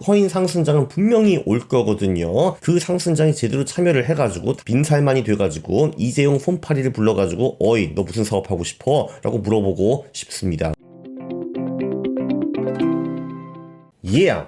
코인 상승장은 분명히 올 거거든요. 그 상승장에 제대로 참여를 해가지고 빈살만이 돼가지고 이재용 손파리를 불러가지고 어이 너 무슨 사업하고 싶어? 라고 물어보고 싶습니다. Yeah.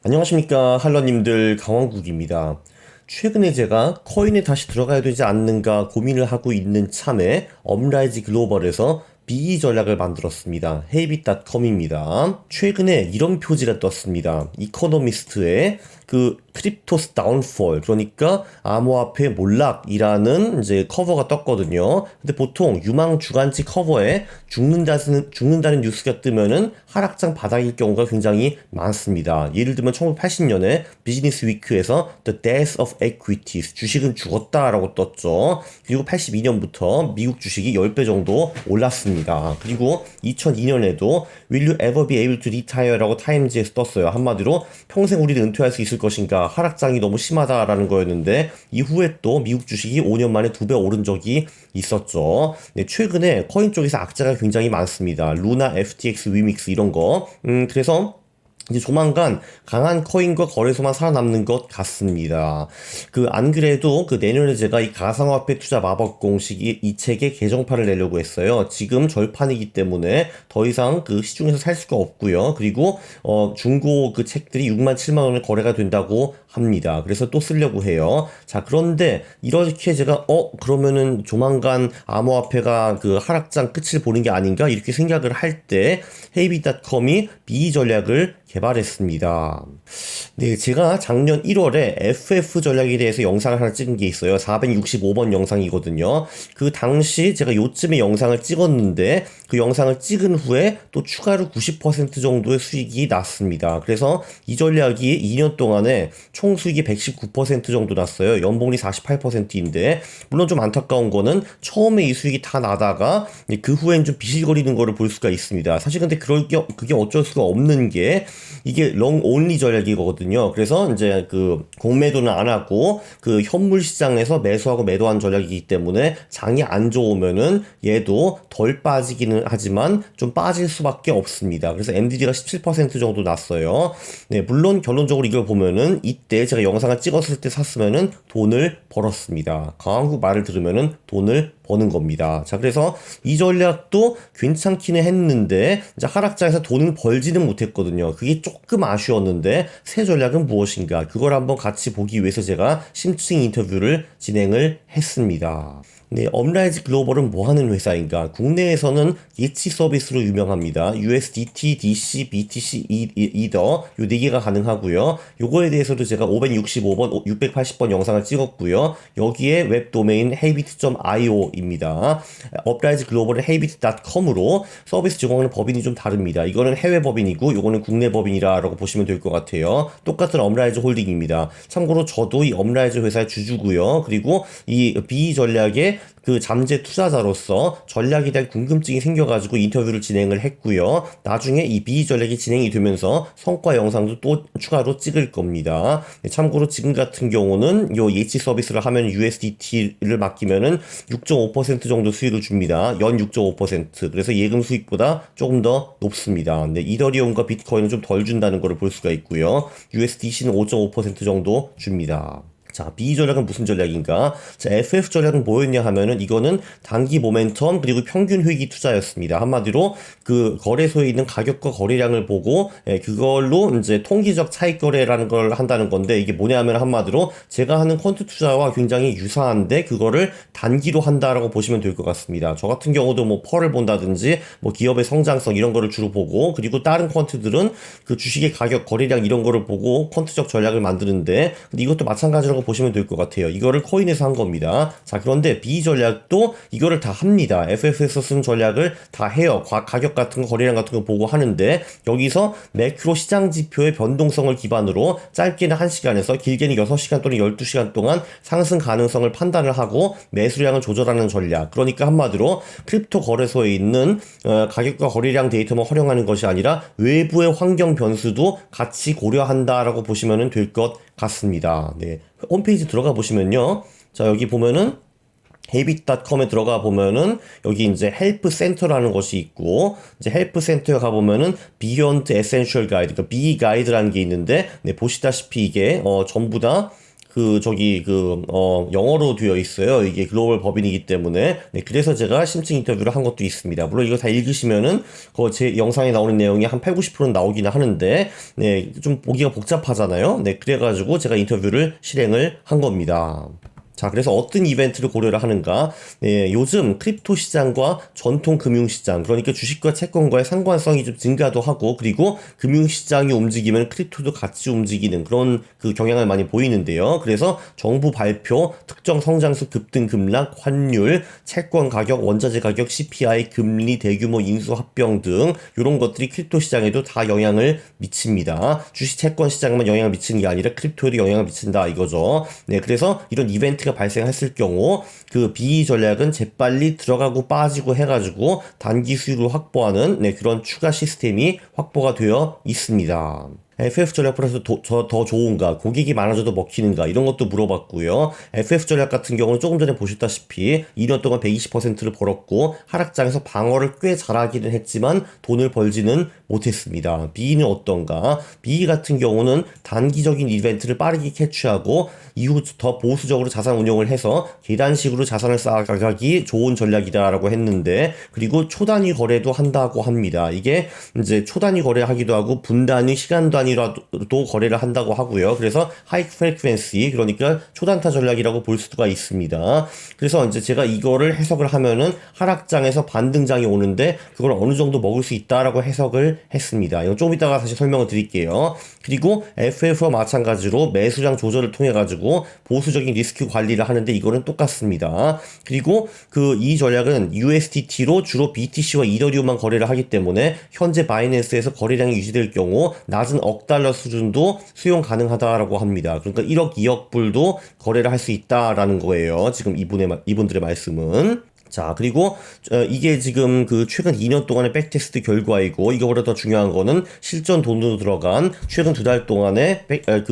안녕하십니까 할러님들, 강원국입니다. 최근에 제가 코인에 다시 들어가야 되지 않는가 고민을 하고 있는 참에 업라이즈 글로벌에서 BE 전략을 만들었습니다. 헤이빗닷컴입니다. 최근에 이런 표지가 떴습니다. 이코노미스트의 그 크립토스 다운폴, 그러니까 암호화폐 몰락이라는 이제 커버가 떴거든요. 근데 보통 유망 주간지 커버에 죽는다는 뉴스가 뜨면은 하락장 바닥일 경우가 굉장히 많습니다. 예를 들면 1980년에 비즈니스 위크에서 The Death of Equities, 주식은 죽었다라고 떴죠. 그리고 82년부터 미국 주식이 10배 정도 올랐습니다. 그리고 2002년에도 Will you ever be able to retire라고 타임즈에서 떴어요. 한마디로 평생 우리는 은퇴할 수 있을 것인가, 하락장이 너무 심하다라는 거였는데 이후에 또 미국 주식이 5년 만에 2배 오른 적이 있었죠. 네, 최근에 코인 쪽에서 악재가 굉장히 많습니다. 루나, FTX, 위믹스 이런 거. 그래서 이제 조만간 강한 코인과 거래소만 살아남는 것 같습니다. 안 그래도 내년에 제가 이 가상화폐 투자 마법 공식 이 책의 개정판을 내려고 했어요. 지금 절판이기 때문에 더 이상 시중에서 살 수가 없고요. 그리고 중고 책들이 6만 7만 원에 거래가 된다고 합니다. 그래서 또 쓰려고 해요. 자, 그런데 이렇게 제가 그러면은 조만간 암호화폐가 하락장 끝을 보는 게 아닌가 이렇게 생각을 할 때 헤이빗닷컴이 BE 전략을 개발했습니다. 네, 제가 작년 1월에 FF 전략에 대해서 영상을 하나 찍은 게 있어요. 465번 영상이거든요. 그 당시 제가 요쯤에 영상을 찍었는데 그 영상을 찍은 후에 또 추가로 90% 정도의 수익이 났습니다. 그래서 이 전략이 2년 동안에 총 수익이 119% 정도 났어요. 연봉이 48%인데 물론 좀 안타까운 거는 처음에 이 수익이 다 나다가 그 후엔 좀 비실거리는 거를 볼 수가 있습니다. 사실 근데 그게 어쩔 수가 없는 게 이게 롱 온리 전략이거든요. 그래서 이제 공매도는 안 하고 현물 시장에서 매수하고 매도한 전략이기 때문에 장이 안 좋으면은 얘도 덜 빠지기는 하지만 좀 빠질 수밖에 없습니다. 그래서 MDD가 17% 정도 났어요. 네, 물론 결론적으로 이걸 보면은 이때 제가 영상을 찍었을 때 샀으면은 돈을 벌었습니다. 강한국 말을 들으면은 돈을 버는 겁니다. 자, 그래서 이 전략도 괜찮기는 했는데 이제 하락장에서 돈을 벌지는 못했거든요. 그게 조금 아쉬웠는데 새 전략은 무엇인가, 그걸 한번 같이 보기 위해서 제가 심층 인터뷰를 진행을 했습니다. 네, 업라이즈 글로벌은 뭐 하는 회사인가? 국내에서는 예치 서비스로 유명합니다. USDT, DC, BTC, 이더 요 4개가 가능하고요. 요거에 대해서도 제가 565번, 680번 영상을 찍었고요. 여기에 웹 도메인 heybit.io입니다. 업라이즈 글로벌은 heybit.com으로 서비스 제공하는 법인이 좀 다릅니다. 이거는 해외 법인이고 요거는 국내 법인이라고 보시면 될 것 같아요. 똑같은 업라이즈 홀딩입니다. 참고로 저도 이 업라이즈 회사의 주주고요. 그리고 이 BE 전략의 잠재 투자자로서 전략에 대한 궁금증이 생겨가지고 인터뷰를 진행을 했고요. 나중에 이 BE 전략이 진행이 되면서 성과 영상도 또 추가로 찍을 겁니다. 네, 참고로 지금 같은 경우는 요 예치 서비스를 하면 USDT를 맡기면은 6.5% 정도 수익을 줍니다. 연 6.5%. 그래서 예금 수익보다 조금 더 높습니다. 근데 이더리움과 비트코인은 좀 덜 준다는 것을 볼 수가 있고요. USDC는 5.5% 정도 줍니다. 자, BE 전략은 무슨 전략인가? 자, FF 전략은 뭐였냐 하면은 이거는 단기 모멘텀 그리고 평균 회귀 투자였습니다. 한마디로 거래소에 있는 가격과 거래량을 보고 그걸로 이제 통기적 차익 거래라는 걸 한다는 건데, 이게 뭐냐 하면 한마디로 제가 하는 퀀트 투자와 굉장히 유사한데 그거를 단기로 한다라고 보시면 될 것 같습니다. 저 같은 경우도 뭐 펄을 본다든지 뭐 기업의 성장성 이런 거를 주로 보고, 그리고 다른 퀀트들은 주식의 가격, 거래량 이런 거를 보고 퀀트적 전략을 만드는데, 근데 이것도 마찬가지라고 보시면 될 것 같아요. 이거를 코인에서 한 겁니다. 자, 그런데 BE 전략도 이거를 다 합니다. FF에서 쓴 전략을 다 해요. 가격 같은 거, 거래량 같은 거 보고 하는데, 여기서 매크로 시장 지표의 변동성을 기반으로 짧게는 1시간에서 길게는 6시간 또는 12시간 동안 상승 가능성을 판단을 하고 매수량을 조절하는 전략. 그러니까 한마디로 크립토 거래소에 있는 가격과 거래량 데이터만 활용하는 것이 아니라 외부의 환경 변수도 같이 고려한다라고 보시면 될 것 같습니다. 네. 홈페이지 들어가 보시면요. 자, 여기 보면은 헤빗닷컴에 들어가 보면은 여기 이제 헬프 센터라는 것이 있고, 이제 헬프 센터에 가 보면은 비욘드 에센셜 가이드, 그러니까 비 가이드라는 게 있는데, 네, 보시다시피 이게 전부 다 영어로 되어 있어요. 이게 글로벌 법인이기 때문에. 네, 그래서 제가 심층 인터뷰를 한 것도 있습니다. 물론 이거 다 읽으시면은, 제 영상에 나오는 내용이 한 8, 90%는 나오기는 하는데, 네, 좀 보기가 복잡하잖아요. 네, 그래가지고 제가 인터뷰를 실행을 한 겁니다. 자, 그래서 어떤 이벤트를 고려를 하는가? 네, 요즘 크립토 시장과 전통 금융 시장, 그러니까 주식과 채권과의 상관성이 좀 증가도 하고, 그리고 금융 시장이 움직이면 크립토도 같이 움직이는 그런 그 경향을 많이 보이는데요. 그래서 정부 발표, 특정 성장수 급등 급락, 환율, 채권 가격, 원자재 가격, CPI, 금리, 대규모 인수 합병 등 이런 것들이 크립토 시장에도 다 영향을 미칩니다. 주식 채권 시장만 영향을 미치는 게 아니라 크립토에도 영향을 미친다 이거죠. 네, 그래서 이런 이벤트가 발생했을 경우 그 BE 전략은 재빨리 들어가고 빠지고 해가지고 단기 수익을 확보하는 그런 추가 시스템이 확보가 되어 있습니다. FF 전략 플러스 더 좋은가, 고객이 많아져도 먹히는가, 이런 것도 물어봤고요. FF 전략 같은 경우는 조금 전에 보셨다시피 2년 동안 120%를 벌었고 하락장에서 방어를 꽤 잘하기는 했지만 돈을 벌지는 못했습니다. B는 어떤가? B 같은 경우는 단기적인 이벤트를 빠르게 캐치하고 이후 더 보수적으로 자산 운용을 해서 계단식으로 자산을 쌓아가기 좋은 전략이다라고 했는데, 그리고 초단위 거래도 한다고 합니다. 이게 이제 초단위 거래하기도 하고 분단위, 시간 단위로도 거래를 한다고 하고요. 그래서 하이 프리퀀시, 그러니까 초단타 전략이라고 볼 수가 있습니다. 그래서 이제 제가 이거를 해석을 하면은 하락장에서 반등장이 오는데 그걸 어느 정도 먹을 수 있다라고 해석을 했습니다. 이건 좀 이따가 다시 설명을 드릴게요. 그리고 FF와 마찬가지로 매수량 조절을 통해 가지고 보수적인 리스크 관리를 하는데 이거는 똑같습니다. 그리고 이 전략은 USDT로 주로 BTC와 이더리움만 거래를 하기 때문에 현재 바이낸스에서 거래량이 유지될 경우 낮은 억 달러 수준도 수용 가능하다라고 합니다. 그러니까 1억, 2억 불도 거래를 할 수 있다라는 거예요. 지금 이분들의 말씀은. 자, 그리고 이게 지금 최근 2년 동안의 백테스트 결과이고, 이거보다 더 중요한 거는 실전 돈으로 들어간 최근 2달 동안의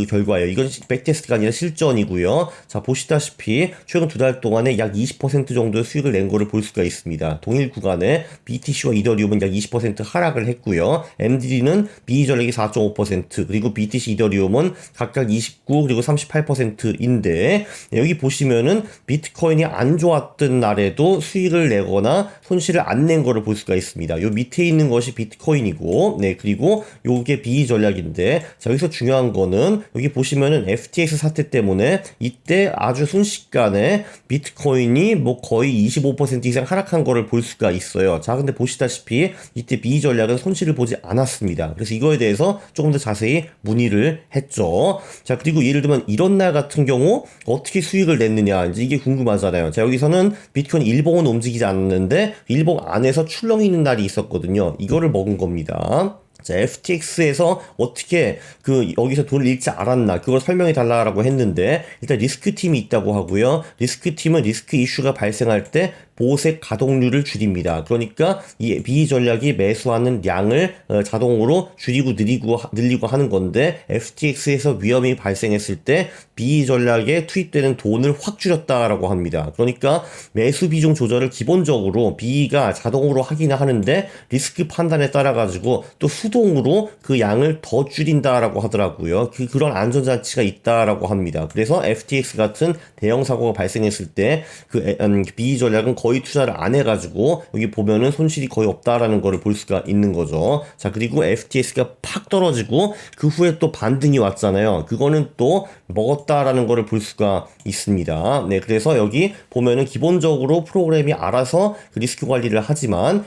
결과예요. 이건 백테스트가 아니라 실전이고요. 자, 보시다시피 최근 2달 동안에 약 20% 정도의 수익을 낸 거를 볼 수가 있습니다. 동일 구간에 BTC와 이더리움은 약 20% 하락을 했고요. MDD는 BE 전략이 4.5%, 그리고 BTC, 이더리움은 각각 29 그리고 38%인데 여기 보시면은 비트코인이 안 좋았던 날에도 수익을 내거나 손실을 안 낸 거를 볼 수가 있습니다. 요 밑에 있는 것이 비트코인이고, 네, 그리고 요게 BE 전략인데, 자, 여기서 중요한 거는 여기 보시면은 FTX 사태 때문에 이때 아주 순식간에 비트코인이 뭐 거의 25% 이상 하락한 거를 볼 수가 있어요. 자, 근데 보시다시피 이때 BE 전략은 손실을 보지 않았습니다. 그래서 이거에 대해서 조금 더 자세히 문의를 했죠. 자, 그리고 예를 들면 이런 날 같은 경우 어떻게 수익을 냈느냐, 이제 이게 궁금하잖아요. 자, 여기서는 비트코인 일봉은 움직이지 않는데 일봉 안에서 출렁이 있는 날이 있었거든요. 이거를 먹은 겁니다. 자, FTX에서 어떻게 여기서 돈을 잃지 않았나, 그걸 설명해 달라고 했는데, 일단 리스크 팀이 있다고 하고요. 리스크 팀은 리스크 이슈가 발생할 때 보색 가동률을 줄입니다. 그러니까 이 BE 전략이 매수하는 양을 자동으로 줄이고 늘리고 하는 건데, FTX에서 위험이 발생했을 때 BE 전략에 투입되는 돈을 확 줄였다라고 합니다. 그러니까 매수 비중 조절을 기본적으로 BE가 자동으로 하기는 하는데 리스크 판단에 따라 가지고 또 수동으로 그 양을 더 줄인다라고 하더라고요. 그런 안전장치가 있다라고 합니다. 그래서 FTX 같은 대형 사고가 발생했을 때 BE 전략은 거의 투자를 안 해가지고 여기 보면은 손실이 거의 없다라는 거를 볼 수가 있는 거죠. 자, 그리고 FTX가 팍 떨어지고 그 후에 또 반등이 왔잖아요. 그거는 또 먹었다라는 거를 볼 수가 있습니다. 네, 그래서 여기 보면은 기본적으로 프로그램이 알아서 리스크 관리를 하지만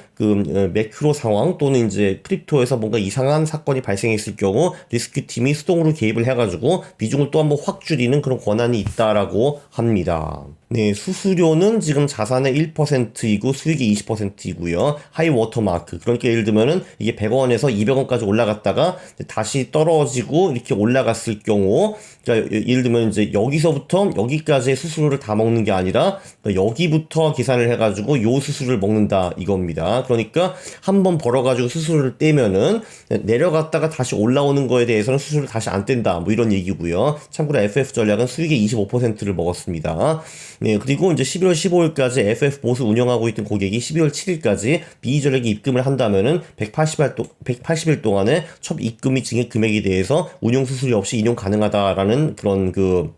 매크로 상황 또는 이제 크립토에서 뭔가 이상한 사건이 발생했을 경우 리스크 팀이 수동으로 개입을 해가지고 비중을 또 한번 확 줄이는 그런 권한이 있다라고 합니다. 네, 수수료는 지금 자산의 1%이고 수익이 20%이고요. 하이 워터마크. 그러니까 예를 들면은 이게 100원에서 200원까지 올라갔다가 다시 떨어지고 이렇게 올라갔을 경우, 그러니까 예를 들면 이제 여기서부터 여기까지의 수수료를 다 먹는 게 아니라 여기부터 계산을 해가지고 요 수수료를 먹는다 이겁니다. 그러니까 한번 벌어가지고 수수료를 떼면은 내려갔다가 다시 올라오는 거에 대해서는 수수료를 다시 안 뗀다. 뭐 이런 얘기고요. 참고로 FF 전략은 수익의 25%를 먹었습니다. 네, 그리고 이제 11월 15일까지 FF 보수 운영하고 있던 고객이 12월 7일까지 BE 전략에 입금을 한다면은 180일 동안에 첫 입금 및 증액 금액에 대해서 운용 수수료 없이 인용 가능하다라는 그런 그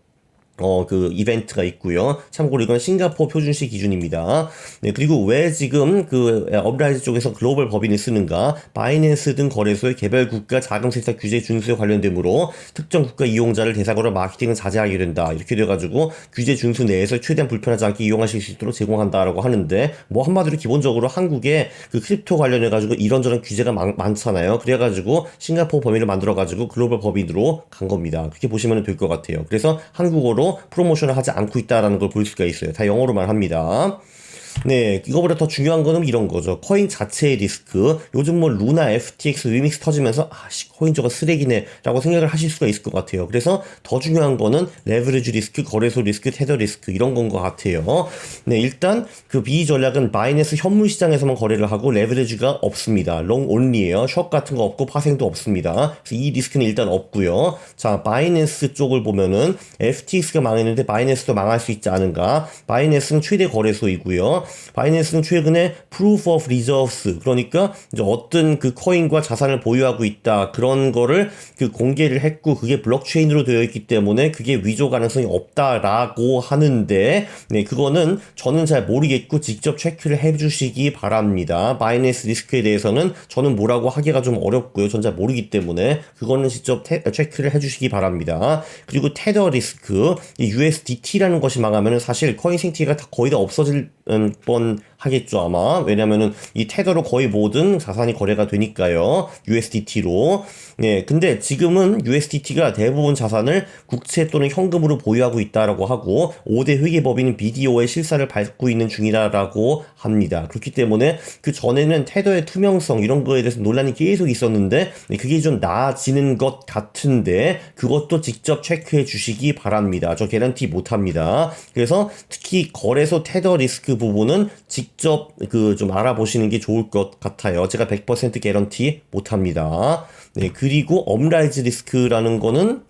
이벤트가 있고요. 참고로 이건 싱가포르 표준시 기준입니다. 네, 그리고 왜 지금 업라이즈 쪽에서 글로벌 법인을 쓰는가? 바이낸스 등 거래소의 개별 국가 자금 세탁 규제 준수에 관련되므로 특정 국가 이용자를 대상으로 마케팅을 자제하게 된다. 이렇게 돼가지고 규제 준수 내에서 최대한 불편하지 않게 이용하실 수 있도록 제공한다라고 하는데, 뭐 한마디로 기본적으로 한국에 그 크립토 관련해가지고 이런저런 규제가 많잖아요. 그래가지고 싱가포르 법인을 만들어가지고 글로벌 법인으로 간 겁니다. 그렇게 보시면 될 것 같아요. 그래서 한국어로 프로모션을 하지 않고 있다라는 걸 볼 수가 있어요. 다 영어로만 합니다. 네, 이거보다 더 중요한 거는 이런 거죠. 코인 자체의 리스크. 요즘 뭐 루나, FTX, 위믹스 터지면서 코인 저거 쓰레기네 라고 생각을 하실 수가 있을 것 같아요. 그래서 더 중요한 거는 레버리지 리스크, 거래소 리스크, 테더 리스크 이런 건 것 같아요. 네, 일단 그 BE 전략은 바이낸스 현물 시장에서만 거래를 하고 레버리지가 없습니다. 롱 온리예요. 숏 같은 거 없고 파생도 없습니다. 그래서 이 리스크는 일단 없고요. 자, 바이낸스 쪽을 보면은 FTX가 망했는데 바이낸스도 망할 수 있지 않은가? 바이낸스는 최대 거래소이고요. 바이낸스는 최근에 Proof of Reserves, 그러니까 이제 어떤 그 코인과 자산을 보유하고 있다, 그런 거를 그 공개를 했고, 그게 블록체인으로 되어 있기 때문에 그게 위조 가능성이 없다라고 하는데, 네, 그거는 저는 잘 모르겠고 직접 체크를 해주시기 바랍니다. 바이낸스 리스크에 대해서는 저는 뭐라고 하기가 좀 어렵고요. 전 잘 모르기 때문에 그거는 직접 체크를 해주시기 바랍니다. 그리고 테더 리스크, USDT라는 것이 망하면은 사실 코인 생태계가 거의 다 없어질 뻔 하겠죠, 아마. 왜냐면은 이 테더로 거의 모든 자산이 거래가 되니까요. USDT로. 네, 근데 지금은 USDT가 대부분 자산을 국채 또는 현금으로 보유하고 있다라고 하고 5대 회계법인인 BDO의 실사를 밟고 있는 중이라고 합니다. 그렇기 때문에 그 전에는 테더의 투명성 이런 거에 대해서 논란이 계속 있었는데 그게 좀 나아지는 것 같은데 그것도 직접 체크해 주시기 바랍니다. 저 개런티 못합니다. 그래서 특히 거래소 테더 리스크 부분은 직접 좀 알아보시는 게 좋을 것 같아요. 제가 100% 개런티 못합니다. 네, 그리고 업라이즈 리스크라는 거는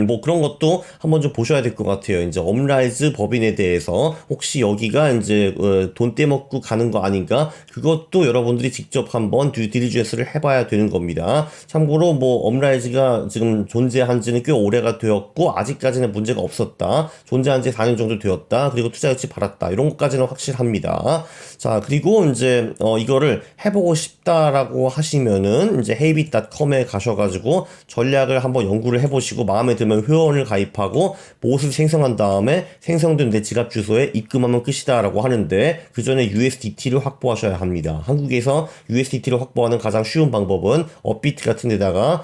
뭐 그런 것도 한번 좀 보셔야 될 것 같아요. 이제 업라이즈 법인에 대해서 혹시 여기가 이제 돈 떼먹고 가는 거 아닌가? 그것도 여러분들이 직접 한번 듀 딜리전스를 해봐야 되는 겁니다. 참고로 뭐 업라이즈가 지금 존재한 지는 꽤 오래가 되었고 아직까지는 문제가 없었다. 존재한 지 4년 정도 되었다. 그리고 투자 유치 받았다. 이런 것까지는 확실합니다. 자, 그리고 이제 이거를 해보고 싶다라고 하시면은 이제 헤이빗.com에 가셔가지고 전략을 한번 연구를 해보시고 마음에 들면 회원을 가입하고 봇을 생성한 다음에 생성된 내 지갑 주소에 입금하면 끝이다 라고 하는데 그 전에 USDT를 확보하셔야 합니다. 한국에서 USDT를 확보하는 가장 쉬운 방법은 업비트 같은 데다가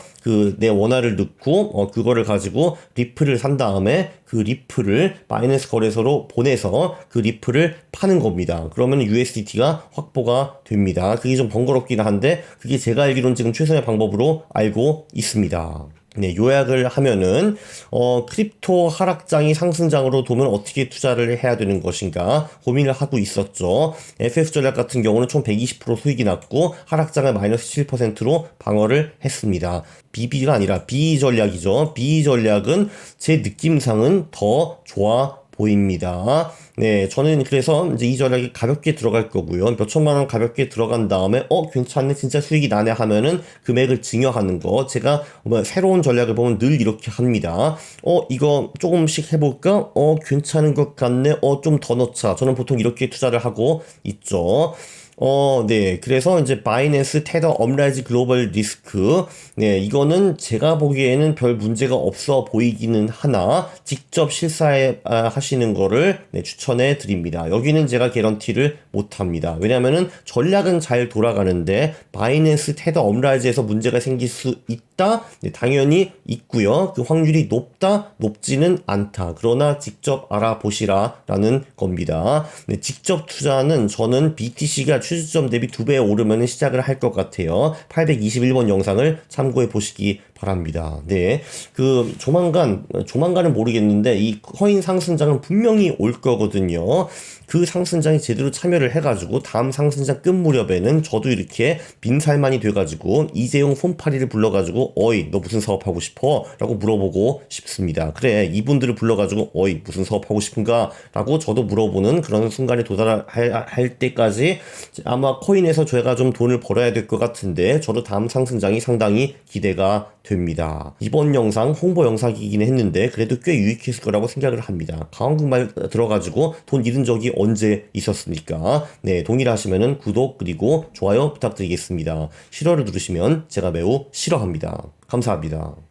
내 원화를 넣고 그거를 가지고 리플을 산 다음에 그 리플을 바이낸스 거래소로 보내서 그 리플을 파는 겁니다. 그러면 USDT가 확보가 됩니다. 그게 좀 번거롭긴 한데 그게 제가 알기로는 지금 최선의 방법으로 알고 있습니다. 네, 요약을 하면은 크립토 하락장이 상승장으로 도면 어떻게 투자를 해야 되는 것인가 고민을 하고 있었죠. FF 전략 같은 경우는 총 120% 수익이 났고 하락장을 마이너스 7%로 방어를 했습니다. BB가 아니라 BE 전략이죠. BE 전략은 제 느낌상은 더 좋아 보입니다. 네, 저는 그래서 이제 이 전략이 가볍게 들어갈 거고요. 몇 천만 원 가볍게 들어간 다음에 괜찮네, 진짜 수익이 나네 하면은 금액을 증여하는 거. 제가 새로운 전략을 보면 늘 이렇게 합니다. 이거 조금씩 해볼까? 괜찮은 것 같네. 좀 더 넣자. 저는 보통 이렇게 투자를 하고 있죠. 네. 그래서 이제 바이낸스 테더 업라이즈 글로벌 리스크. 네. 이거는 제가 보기에는 별 문제가 없어 보이기는 하나, 직접 실사해 하시는 거를 추천해 드립니다. 여기는 제가 개런티를 못 합니다. 왜냐면은 전략은 잘 돌아가는데, 바이낸스 테더 업라이즈에서 문제가 생길 수 있다? 네, 당연히 있고요. 그 확률이 높다? 높지는 않다. 그러나 직접 알아보시라라는 겁니다. 네, 직접 투자는 저는 BTC가 최저점 대비 2배 오르면 시작을 할 것 같아요. 821번 영상을 참고해 보시기 바랍니다. 네. 조만간은 모르겠는데, 이 코인 상승장은 분명히 올 거거든요. 그 상승장에 제대로 참여를 해가지고, 다음 상승장 끝 무렵에는 저도 이렇게 빈살만이 돼가지고, 이재용 손파리를 불러가지고, 어이, 너 무슨 사업하고 싶어? 라고 물어보고 싶습니다. 그래, 이분들을 불러가지고, 어이, 무슨 사업하고 싶은가? 라고 저도 물어보는 그런 순간에 도달할 때까지 아마 코인에서 제가 좀 돈을 벌어야 될 것 같은데, 저도 다음 상승장이 상당히 기대가 됩니다. 이번 영상 홍보 영상이긴 했는데 그래도 꽤 유익했을 거라고 생각을 합니다. 강원국말 들어가지고 돈 잃은 적이 언제 있었습니까? 네, 동일하시면은 구독 그리고 좋아요 부탁드리겠습니다. 싫어를 누르시면 제가 매우 싫어합니다. 감사합니다.